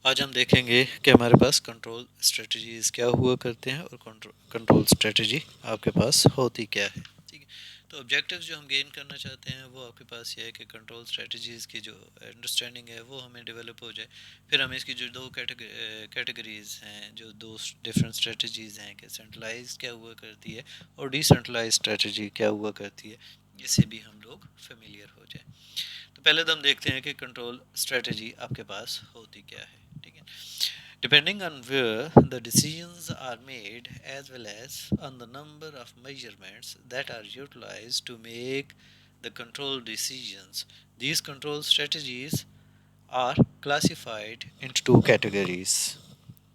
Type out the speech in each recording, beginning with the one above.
آج ہم دیکھیں گے کہ ہمارے پاس کنٹرول اسٹریٹجیز کیا ہوا کرتے ہیں اور کنٹرول اسٹریٹجی آپ کے پاس ہوتی کیا ہے. ٹھیک ہے. تو آبجیکٹیوز جو ہم گین کرنا چاہتے ہیں وہ آپ کے پاس یہ ہے کہ کنٹرول اسٹریٹجیز کی جو انڈرسٹینڈنگ ہے وہ ہمیں ڈیولپ ہو جائے. پھر ہم اس کی جو دو کیٹیگریز ہیں، جو دو ڈفرینٹ اسٹریٹجیز ہیں کہ سینٹرلائز کیا ہوا کرتی ہے اور ڈی سینٹرلائز اسٹریٹجی کیا ہوا کرتی ہے، اس سے بھی ہم لوگ فیملیئر ہو جائیں. تو پہلے تو ہم دیکھتے ہیں کہ کنٹرول اسٹریٹجی آپ کے پاس ہوتی کیا ہے. ٹھیک ہے. Depending on where the decisions are made as well as on the number of measurements that are utilized to make the control decisions, these control strategies are classified into two categories.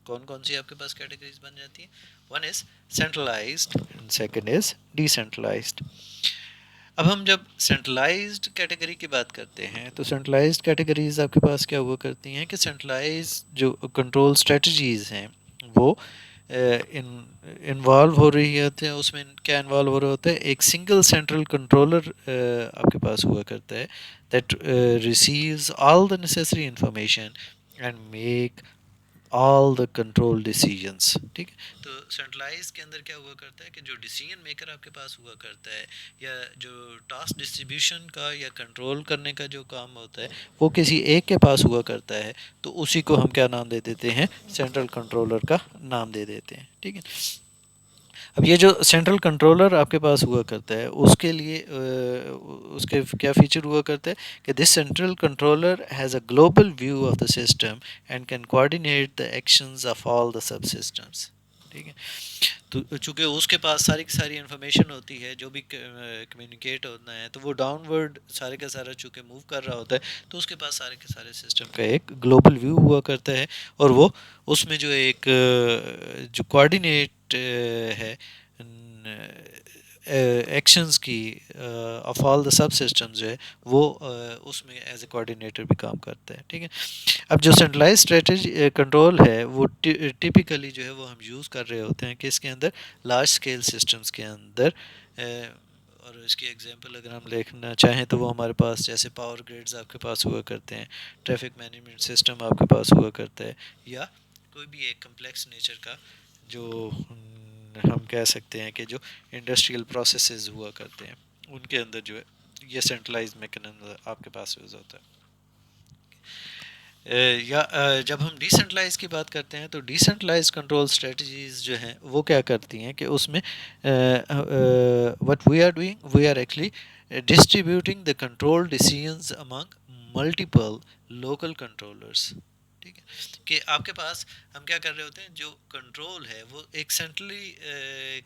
کون کون سی آپ کے پاس categories بن جاتی ہیں؟ One is centralized and second is decentralized. اب ہم جب سینٹرلائزڈ کیٹیگری کی بات کرتے ہیں تو سینٹرلائزڈ کیٹیگریز آپ کے پاس کیا ہوا کرتی ہیں کہ سینٹرلائز جو کنٹرول اسٹریٹجیز ہیں وہ انوالو ہو رہی ہوتے ہیں. اس میں کیا انوالو ہو رہا ہوتا ہے؟ ایک سنگل سینٹرل کنٹرولر آپ کے پاس ہوا کرتا ہے that receives all the necessary information and make all the control decisions. ٹھیک ہے. تو سینٹرلائز کے اندر کیا ہوا کرتا ہے کہ جو ڈیسیجن میکر آپ کے پاس ہوا کرتا ہے یا جو ٹاسک ڈسٹریبیوشن کا یا کنٹرول کرنے کا جو کام ہوتا ہے وہ کسی ایک کے پاس ہوا کرتا ہے، تو اسی کو ہم کیا نام دے دیتے ہیں؟ سینٹرل کنٹرولر کا نام دے دیتے ہیں. ٹھیک ہے. اب یہ جو سینٹرل کنٹرولر آپ کے پاس ہوا کرتا ہے اس کے لیے اس کے کیا فیچر ہوا کرتا ہے کہ this central controller has a global view of the system and can coordinate the actions of all the subsystems. ٹھیک ہے. تو چونکہ اس کے پاس ساری کی ساری انفارمیشن ہوتی ہے، جو بھی کمیونیکیٹ ہونا ہے تو وہ ڈاؤن ورڈ سارے کا سارا چونکہ موو کر رہا ہوتا ہے تو اس کے پاس سارے کے سارے سسٹم کا ایک گلوبل ویو ہوا کرتا ہے. اور وہ اس میں جو ایک جو کوآرڈینیٹ ہے ایکشنز کی of all the sub systems جو ہے وہ اس میں ایز اے کوآرڈینیٹر بھی کام کرتا ہے. ٹھیک ہے. اب جو سینٹرلائز اسٹریٹجی کنٹرول ہے وہ ٹپیکلی جو ہے وہ ہم یوز کر رہے ہوتے ہیں کہ اس کے اندر لارج اسکیل سسٹمز کے اندر اور اس کی ایگزامپل اگر ہم دیکھنا چاہیں تو وہ ہمارے پاس جیسے پاور گریڈز آپ کے پاس ہوا کرتے ہیں، ٹریفک مینجمنٹ سسٹم آپ کے پاس ہوا کرتا ہے، یا کوئی بھی ایک کمپلیکس نیچر کا جو ہم کہہ سکتے ہیں کہ جو انڈسٹریل پروسیسز ہوا کرتے ہیں ان کے اندر جو ہے یہ سینٹرلائز میکانزم آپ کے پاس یوز ہوتا ہے. یا جب ہم ڈیسینٹرلائز کی بات کرتے ہیں تو ڈیسینٹرلائز کنٹرول اسٹریٹجیز جو ہیں وہ کیا کرتی ہیں کہ اس میں what we are doing, we are actually distributing the control decisions among multiple local controllers. ٹھیک ہے. کہ آپ کے پاس ہم کیا کر رہے ہوتے ہیں، جو کنٹرول ہے وہ ایک سینٹرلی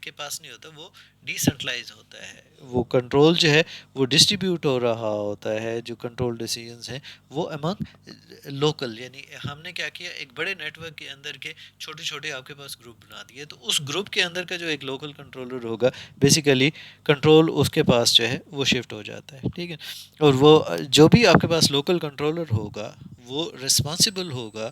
کے پاس نہیں ہوتا، وہ ڈیسینٹرلائز ہوتا ہے. وہ کنٹرول جو ہے وہ ڈسٹریبیوٹ ہو رہا ہوتا ہے، جو کنٹرول ڈیسیژنز ہیں وہ امنگ لوکل، یعنی ہم نے کیا کیا، ایک بڑے نیٹ ورک کے اندر کے چھوٹے چھوٹے آپ کے پاس گروپ بنا دیے، تو اس گروپ کے اندر کا جو ایک لوکل کنٹرولر ہوگا بیسیکلی کنٹرول اس کے پاس جو ہے وہ شفٹ ہو جاتا ہے. ٹھیک ہے. اور وہ جو بھی آپ کے پاس لوکل کنٹرولر ہوگا وہ رسپانسبل ہوگا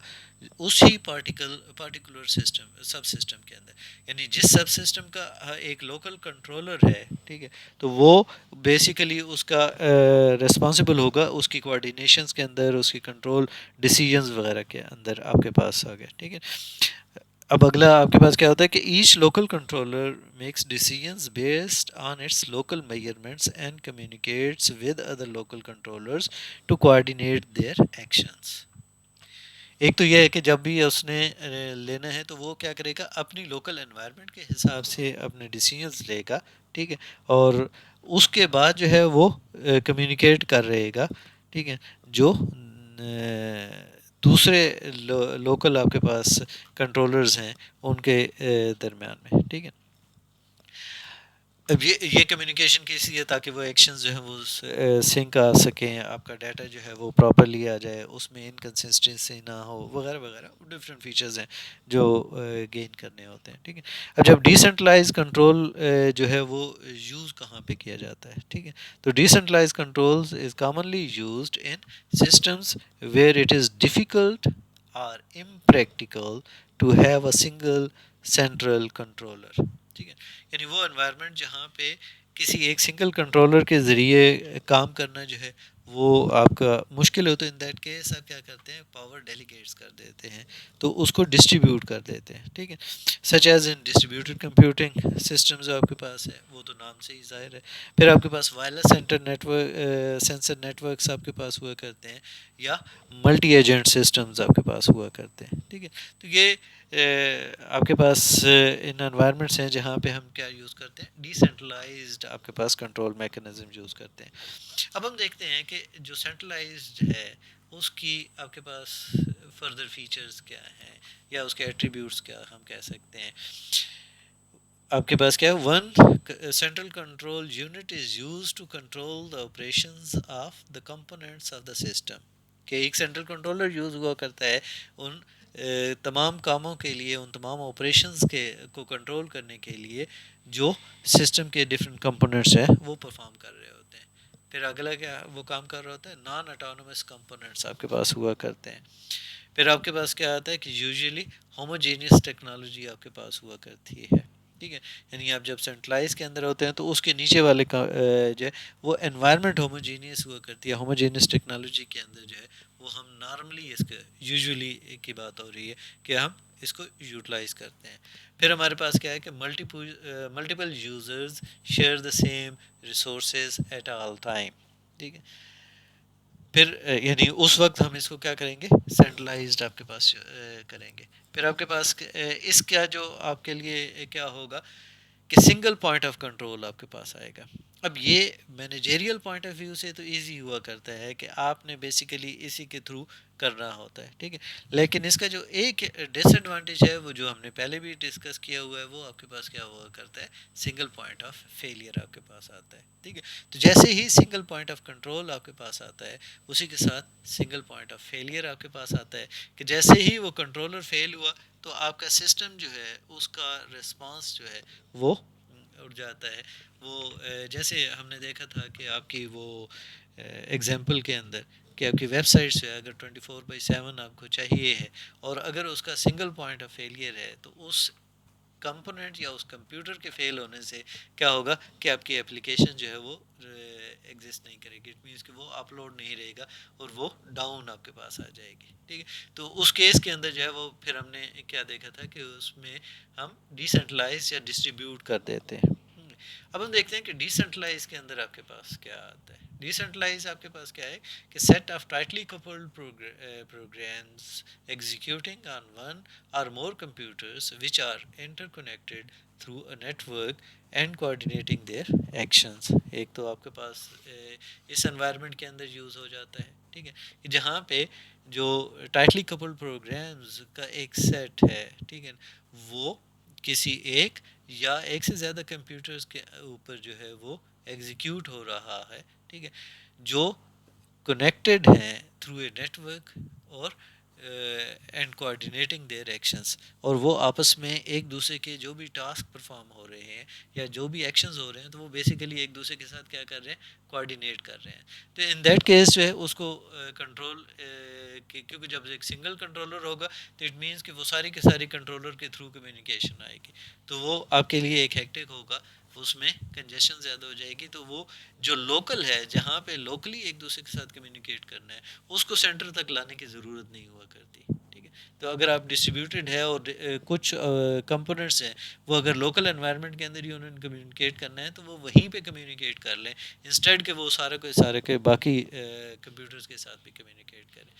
اسی پارٹیکولر سسٹم سب سسٹم کے اندر، یعنی جس سب سسٹم کا ایک لوکل کنٹرولر ہے. ٹھیک ہے. تو وہ بیسیکلی اس کا رسپانسبل ہوگا اس کی کوآرڈینیشنز کے اندر، اس کی کنٹرول ڈیسیژنز وغیرہ کے اندر آپ کے پاس آ گئے. ٹھیک ہے. اب اگلا آپ کے پاس کیا ہوتا ہے کہ each local controller makes decisions based on its local measurements and communicates with other local controllers to coordinate their actions. ایک تو یہ ہے کہ جب بھی اس نے لینا ہے تو وہ کیا کرے گا، اپنی لوکل انوائرمنٹ کے حساب سے اپنے ڈیسیژنز لے گا. ٹھیک ہے. اور اس کے بعد جو ہے وہ کمیونیکیٹ کر رہے گا. ٹھیک ہے. جو دوسرے لوکل آپ کے پاس کنٹرولرز ہیں ان کے درمیان میں. ٹھیک ہے. اب یہ کمیونیکیشن کی لیے تاکہ وہ ایکشنز جو ہیں وہ سنک آ سکیں، آپ کا ڈیٹا جو ہے وہ پراپرلی آ جائے، اس میں انکنسسٹنسی نہ ہو وغیرہ وغیرہ، ڈفرینٹ فیچرز ہیں جو گین کرنے ہوتے ہیں. ٹھیک ہے. اب جب ڈیسینٹرلائز کنٹرول جو ہے وہ یوز کہاں پہ کیا جاتا ہے؟ ٹھیک ہے. تو decentralize controls is commonly used in systems where it is difficult اور impractical to have a single central controller. ٹھیک ہے. یعنی وہ انوائرمنٹ جہاں پہ کسی ایک سنگل کنٹرولر کے ذریعے کام کرنا جو ہے وہ آپ کا مشکل ہو تو ان دیٹ کیس آپ کیا کرتے ہیں پاور ڈیلیگیٹس کر دیتے ہیں تو اس کو ڈسٹریبیوٹ کر دیتے ہیں ٹھیک ہے. سچ ایز ان ڈسٹریبیوٹیڈ کمپیوٹنگ سسٹم جو آپ کے پاس ہے وہ تو نام سے ہی ظاہر ہے. پھر آپ کے پاس wireless center network sensor networks آپ کے پاس ہوا کرتے ہیں یا ملٹی ایجنٹ سسٹمز آپ کے پاس ہوا کرتے ہیں ٹھیک ہے. تو یہ آپ کے پاس ان انوائرمنٹس ہیں جہاں پہ ہم کیا یوز کرتے ہیں ڈیسینٹرلائزڈ آپ کے پاس کنٹرول میکانزم یوز کرتے ہیں. اب ہم دیکھتے ہیں کہ جو سینٹرلائزڈ ہے اس کی آپ کے پاس فردر فیچرز کیا ہیں یا اس کے ایٹریبیوٹس کیا ہم کہہ سکتے ہیں. آپ کے پاس کیا ہے one central control unit is used to control the operations of the components of the system. کہ ایک سینٹرل کنٹرولر یوز ہوا کرتا ہے ان تمام کاموں کے لیے ان تمام آپریشنز کے کو کنٹرول کرنے کے لیے جو سسٹم کے ڈفرینٹ کمپوننٹس ہیں وہ پرفارم کر رہے ہوتے ہیں. پھر اگلا کیا وہ کام کر رہا ہوتا ہے نان اٹانومس کمپوننٹس آپ کے پاس ہوا کرتے ہیں. پھر آپ کے پاس کیا آتا ہے کہ یوزلی ہوموجینیس ٹیکنالوجی آپ کے پاس ہوا کرتی ہے ٹھیک ہے. یعنی آپ جب سینٹرلائز کے اندر ہوتے ہیں تو اس کے نیچے والے جو ہے وہ انوائرمنٹ ہوموجینیس ہوا کرتی ہے. ہوموجینیس ٹیکنالوجی کے اندر جو ہے وہ ہم نارملی اس کے یوزلی کی بات ہو رہی ہے کہ ہم اس کو یوٹیلائز کرتے ہیں. پھر ہمارے پاس کیا ہے کہ multiple users share the same resources at all time ٹھیک ہے. پھر یعنی اس وقت ہم اس کو کیا کریں گے سینٹرلائزڈ آپ کے پاس کریں گے. پھر آپ کے پاس اس کا جو آپ کے لیے کیا ہوگا کہ سنگل پوائنٹ آف کنٹرول آپ کے پاس آئے گا. اب یہ مینیجریل پوائنٹ آف ویو سے تو ایزی ہوا کرتا ہے کہ آپ نے بیسیکلی اسی کے تھرو کرنا ہوتا ہے ٹھیک ہے. لیکن اس کا جو ایک ڈس ایڈوانٹیج ہے وہ جو ہم نے پہلے بھی ڈسکس کیا ہوا ہے وہ آپ کے پاس کیا ہوا کرتا ہے سنگل پوائنٹ آف فیلئر آپ کے پاس آتا ہے ٹھیک ہے. تو جیسے ہی سنگل پوائنٹ آف کنٹرول آپ کے پاس آتا ہے اسی کے ساتھ سنگل پوائنٹ آف فیلئر آپ کے پاس آتا ہے کہ جیسے ہی وہ کنٹرولر فیل ہوا تو آپ کا سسٹم جو ہے اس کا رسپانس جو ہے وہ اڑ جاتا ہے. وہ جیسے ہم نے دیکھا تھا کہ آپ کی وہ ایگزامپل کے اندر کہ آپ کی ویب سائٹ سے اگر 24/7 آپ کو چاہیے ہے اور اگر اس کا سنگل پوائنٹ آف فیلئر ہے تو اس کمپوننٹ یا اس کمپیوٹر کے فیل ہونے سے کیا ہوگا کہ آپ کی اپلیکیشن جو ہے وہ ایگزسٹ نہیں کرے گی. اٹ مینس کہ وہ اپلوڈ نہیں رہے گا اور وہ ڈاؤن آپ کے پاس آ جائے گی ٹھیک ہے. تو اس کیس کے اندر جو ہے وہ پھر ہم نے کیا دیکھا تھا کہ اس میں ہم ڈیسینٹرلائز یا ڈسٹریبیوٹ کر دیتے ہیں. اب ہم دیکھتے ہیں کہ ڈیسینٹرلائز کے اندر آپ کے پاس کیا آتا ہے. ڈیسینٹرلائز آپ کے پاس کیا ہے کہ set of tightly coupled programs executing on one or more computers which are interconnected through a network and coordinating their actions. ایک تو آپ کے پاس اس انوائرمنٹ کے اندر یوز ہو جاتا ہے ٹھیک ہے جہاں پہ جو ٹائٹلی کپلڈ پروگرامز کا ایک سیٹ ہے ٹھیک ہے وہ کسی ایک یا ایک سے زیادہ کمپیوٹرز کے اوپر جو ہے وہ ایگزیکیوٹ ہو رہا ہے ٹھیک ہے جو کنیکٹڈ ہیں تھرو اے نیٹورک اور اینڈ کوآرڈینیٹنگ دیئر ایکشنز. اور وہ آپس میں ایک دوسرے کے جو بھی ٹاسک پرفارم ہو رہے ہیں یا جو بھی ایکشنز ہو رہے ہیں تو وہ بیسیکلی ایک دوسرے کے ساتھ کیا کر رہے ہیں کوآرڈینیٹ کر رہے ہیں. تو ان دیٹ کیس جو ہے اس کو کنٹرول کیونکہ جب ایک سنگل کنٹرولر ہوگا تو اٹ مینس کہ وہ ساری کے ساری کنٹرولر کے تھرو کمیونیکیشن آئے گی تو وہ آپ کے لیے ایک ہیکٹک ہوگا. اس میں کنجیشن زیادہ ہو جائے گی. تو وہ جو لوکل ہے جہاں پہ لوکلی ایک دوسرے کے ساتھ کمیونیکیٹ کرنا ہے اس کو سینٹر تک لانے کی ضرورت نہیں ہوا کرتی ٹھیک ہے. تو اگر آپ ڈسٹریبیوٹیڈ ہے اور کچھ کمپوننٹس ہیں وہ اگر لوکل انوائرمنٹ کے اندر ہی انہوں نے کمیونیکیٹ کرنا ہے تو وہ وہیں پہ کمیونیکیٹ کر لیں انسٹیڈ کہ وہ سارے کے باقی کمپیوٹرز کے ساتھ بھی کمیونیکیٹ کریں.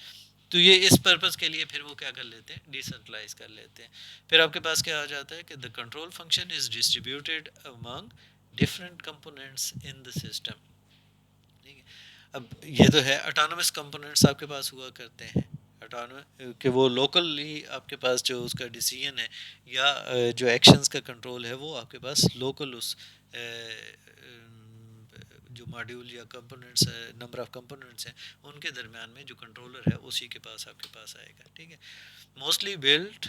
تو یہ اس پرپز کے لیے پھر وہ کیا کر لیتے ہیں ڈیسینٹرلائز کر لیتے ہیں. پھر آپ کے پاس کیا آ جاتا ہے کہ the control function is distributed among different components in the system ٹھیک ہے. اب یہ تو ہے اٹانومس کمپوننٹس آپ کے پاس ہوا کرتے ہیں کہ وہ لوکلی آپ کے پاس جو اس کا ڈیسیژن ہے یا جو ایکشنز کا کنٹرول ہے وہ آپ کے پاس لوکل اس جو ماڈیول یا کمپوننٹس نمبر آف کمپوننٹس ہیں ان کے درمیان میں جو کنٹرولر ہے اسی کے پاس آپ کے پاس آئے گا ٹھیک ہے. Mostly build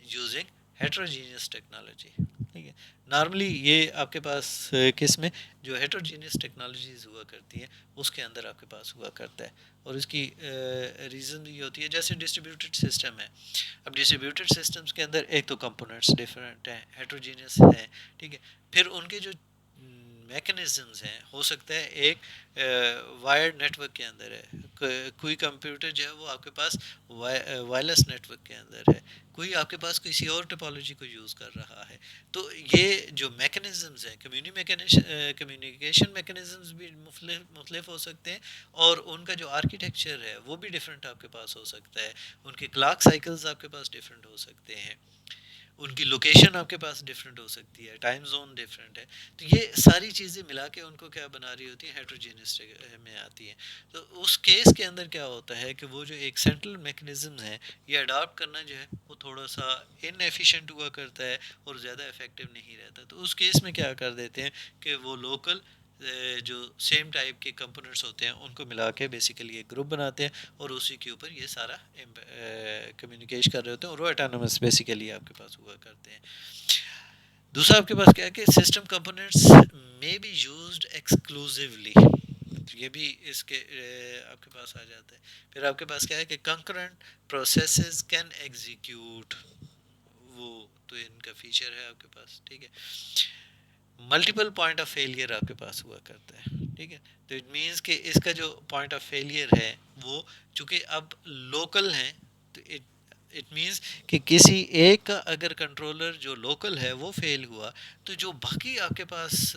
using heterogeneous technology ٹھیک ہے. نارملی یہ آپ کے پاس کس میں جو ہیٹروجینیس ٹیکنالوجیز ہوا کرتی ہیں اس کے اندر آپ کے پاس ہوا کرتا ہے. اور اس کی ریزن یہ ہوتی ہے جیسے ڈسٹریبیوٹیڈ سسٹم ہے. اب ڈسٹریبیوٹیڈ سسٹمز کے اندر ایک تو کمپوننٹس ڈفرینٹ ہیں ہیٹروجینیس ہیں ٹھیک ہے. پھر ان کے جو میکنزمز ہیں، ہو سکتا ہے ایک وائرڈ نیٹ ورک کے اندر ہے، کوئی کمپیوٹر جو ہے وہ آپ کے پاس وائرلیس نیٹ ورک کے اندر ہے، کوئی آپ کے پاس کسی اور ٹپالوجی کو یوز کر رہا ہے. تو یہ جو میکنزمز ہیں، کمیونیکیشن میکنزمز بھی مختلف ہو سکتے ہیں، اور ان کا جو آرکیٹیکچر ہے وہ بھی ڈفرینٹ آپ کے پاس ہو سکتا ہے، ان کے کلاک سائیکلز آپ کے پاس ڈفرینٹ ہو سکتے ہیں، ان کی لوکیشن آپ کے پاس ڈفرینٹ ہو سکتی ہے، ٹائم زون ڈفرینٹ ہے. تو یہ ساری چیزیں ملا کے ان کو کیا بنا رہی ہوتی ہیں، ہیٹروجینس میں آتی ہیں. تو اس کیس کے اندر کیا ہوتا ہے کہ وہ جو ایک سینٹرل میکنزم ہے، یہ اڈاپٹ کرنا جو ہے وہ تھوڑا سا ان ایفیشینٹ ہوا کرتا ہے اور زیادہ افیکٹو نہیں رہتا. تو اس کیس میں کیا کر دیتے ہیں کہ وہ لوکل جو سیم ٹائپ کے کمپوننٹس ہوتے ہیں ان کو ملا کے بیسیکلی ایک گروپ بناتے ہیں، اور اسی کے اوپر یہ سارا کمیونیکیٹ کر رہے ہوتے ہیں، اور وہ اٹانومس بیسیکلی آپ کے پاس ہوا کرتے ہیں. دوسرا آپ کے پاس کیا ہے کہ سسٹم کمپوننٹس میں بی یوزڈ ایکسکلوزیولی، یہ بھی اس کے آپ کے پاس آ جاتا ہے. پھر آپ کے پاس کیا ہے کہ کنکرنٹ پروسیسز کین ایگزیکیوٹ، وہ تو ان کا فیچر ہے آپ کے پاس. ٹھیک ہے، ملٹیپل پوائنٹ آف فیلئر آپ کے پاس ہوا کرتا ہے. ٹھیک ہے، تو اٹ مینس کہ اس کا جو پوائنٹ آف فیلئر ہے وہ چونکہ اب لوکل ہیں، تو اٹ مینس کہ کسی ایک کا اگر کنٹرولر جو لوکل ہے وہ فیل ہوا، تو جو باقی آپ کے پاس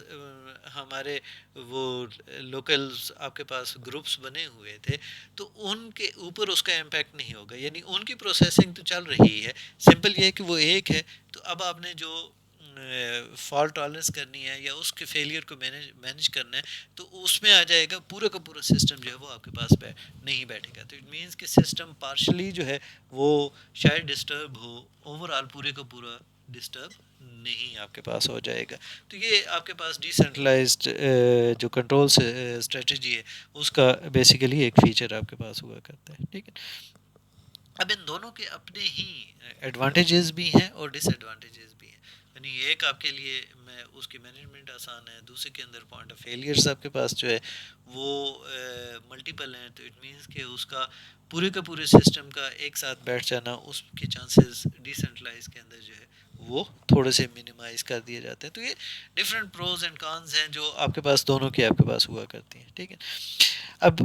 ہمارے وہ لوکلز آپ کے پاس گروپس بنے ہوئے تھے، تو ان کے اوپر اس کا امپیکٹ نہیں ہوگا. یعنی ان کی پروسیسنگ تو چل رہی ہے، سمپل یہ ہے کہ وہ ایک ہے. تو اب آپ نے جو فالٹ ٹالرنس کرنی ہے یا اس کے فیلئر کو مینیج کرنا ہے، تو اس میں آ جائے گا پورا کا پورا سسٹم جو ہے وہ آپ کے پاس نہیں بیٹھے گا. تو اٹ مینس کہ سسٹم پارشلی جو ہے وہ شاید ڈسٹرب ہو، اوور آل پورے کا پورا ڈسٹرب نہیں آپ کے پاس ہو جائے گا. تو یہ آپ کے پاس ڈیسینٹرلائزڈ جو کنٹرول اسٹریٹجی ہے اس کا بیسیکلی ایک فیچر آپ کے پاس ہوا کرتا ہے. ٹھیک ہے، اب ان دونوں کے اپنے ہی ایڈوانٹیجز بھی ہیں اور ڈس ایڈوانٹیجز بھی ہیں. یعنی ایک آپ کے لیے میں اس کی مینجمنٹ آسان ہے، دوسرے کے اندر پوائنٹ آف فیلئرس آپ کے پاس جو ہے وہ ملٹیپل ہیں. تو اٹ مینس کہ اس کا پورے کا پورے سسٹم کا ایک ساتھ بیٹھ جانا، اس کے چانسز ڈیسینٹرلائز کے اندر جو ہے وہ تھوڑے سے منیمائز کر دیے جاتے ہیں. تو یہ ڈفرینٹ پروز اینڈ کانز ہیں جو آپ کے پاس دونوں کے آپ کے پاس ہوا کرتی ہیں. ٹھیک ہے، اب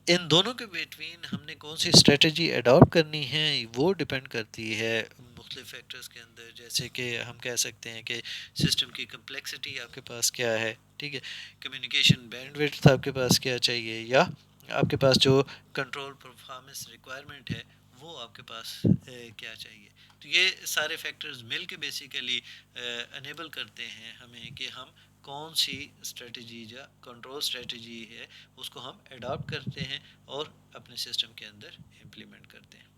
ان دونوں کے بٹوین ہم نے کون سی اسٹریٹجی اڈاپٹ کرنی ہے وہ ڈپینڈ کرتی ہے مختلف فیکٹرز کے اندر. جیسے کہ ہم کہہ سکتے ہیں کہ سسٹم کی کمپلیکسٹی آپ کے پاس کیا ہے. ٹھیک ہے، کمیونیکیشن بینڈ وڈتھ آپ کے پاس کیا چاہیے، یا آپ کے پاس جو کنٹرول پرفارمنس ریکوائرمنٹ ہے وہ آپ کے پاس کیا چاہیے. تو یہ سارے فیکٹرز مل کے بیسیکلی انیبل کرتے ہیں ہمیں کہ ہم کون سی اسٹریٹجی یا کنٹرول اسٹریٹجی ہے اس کو ہم اڈاپٹ کرتے ہیں اور اپنے سسٹم کے اندر امپلیمنٹ کرتے ہیں.